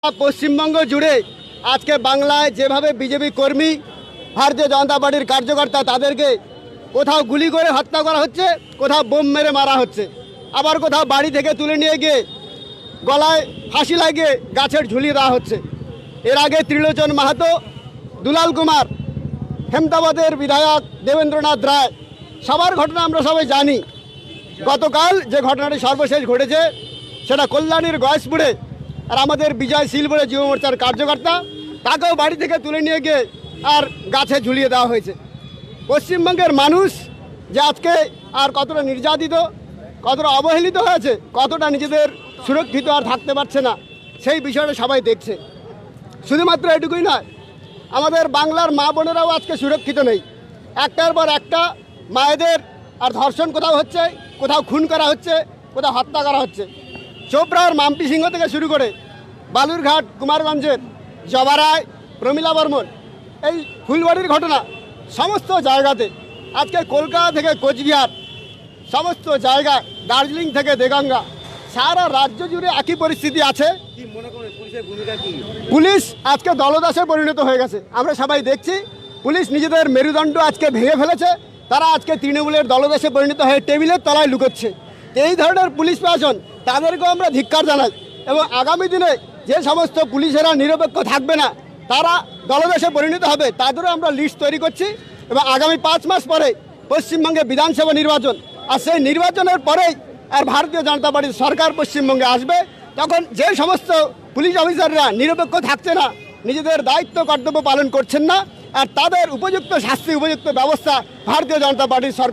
পশ্চিমবঙ্গ জুড়ে আজকে বাংলায় যেভাবে বিজেপি কর্মী ভারতীয় জনতা পার্টির কার্যকর্তা তাদেরকে কোথাও গুলি করে হত্যা করা হচ্ছে, কোথাও বোম মেরে মারা হচ্ছে, আবার কোথাও বাড়ি থেকে তুলে নিয়ে গিয়ে গলায় ফাঁসি লাগিয়ে গাছের ঝুলিয়ে দেওয়া হচ্ছে। এর আগে ত্রিলোচন মাহাতো, দুলাল কুমার, হেমতাবাদের বিধায়ক দেবেন্দ্রনাথ রায়, সবার ঘটনা আমরা সবাই জানি। গতকাল যে ঘটনাটি সর্বশেষ ঘটেছে সেটা কল্যাণীর গয়েশপুরে, আর আমাদের বিজয় শিলপুরে যুব মোর্চার কার্যকর্তা তাকেও বাড়ি থেকে তুলে নিয়ে গিয়ে আর গাছে ঝুলিয়ে দেওয়া হয়েছে। পশ্চিমবঙ্গের মানুষ যে আজকে আর কতটা নির্যাতিত, কতটা অবহেলিত হয়েছে, কতটা নিজেদের সুরক্ষিত আর থাকতে পারছে না, সেই বিষয়টা সবাই দেখছে। শুধুমাত্র এটুকুই নয়, আমাদের বাংলার মা বোনেরাও আজকে সুরক্ষিত নেই। একটার পর একটা মায়েদের আর ধর্ষণ কোথাও হচ্ছে, কোথাও খুন করা হচ্ছে, কোথাও হত্যা করা হচ্ছে। চোপড়ার মাম্পি সিংহ থেকে শুরু করে বালুরঘাট, কুমারগঞ্জের জবারায়, প্রমিলা বর্মন, এই ফুলবাড়ির ঘটনা, সমস্ত জায়গাতে আজকে কলকাতা থেকে কোচবিহার, সমস্ত জায়গায় দার্জিলিং থেকে দেগঙ্গা, সারা রাজ্য জুড়ে একই পরিস্থিতি আছে। কি মনে করেন পুলিশের ভূমিকা কি? পুলিশ আজকে দলদাসে পরিণত হয়ে গেছে। আমরা সবাই দেখছি পুলিশ নিজেদের মেরুদণ্ড আজকে ভেঙে ফেলেছে। তারা আজকে তৃণমূলের দলদাসে পরিণত হয়ে টেবিলের তলায় লুকোচ্ছে। এই ধরনের পুলিশ প্রশাসন, তাদেরকেও আমরা ধিক্কার জানাই, এবং আগামী দিনে যে সমস্ত পুলিশেরা নিরপেক্ষ থাকবে না, তারা দলদাসে পরিণত হবে, তাদেরও আমরা লিস্ট তৈরি করছি। এবং আগামী 5 মাস পরে পশ্চিমবঙ্গে বিধানসভা নির্বাচন, আর সেই নির্বাচনের পরেই আর ভারতীয় জনতা পার্টির সরকার পশ্চিমবঙ্গে আসবে। তখন যে সমস্ত পুলিশ অফিসাররা নিরপেক্ষ থাকছে না, নিজেদের দায়িত্ব কর্তব্য পালন করছেন না, আর তাদের উপযুক্ত শাস্তি, উপযুক্ত ব্যবস্থা ভারতীয় জনতা পার্টির সরকার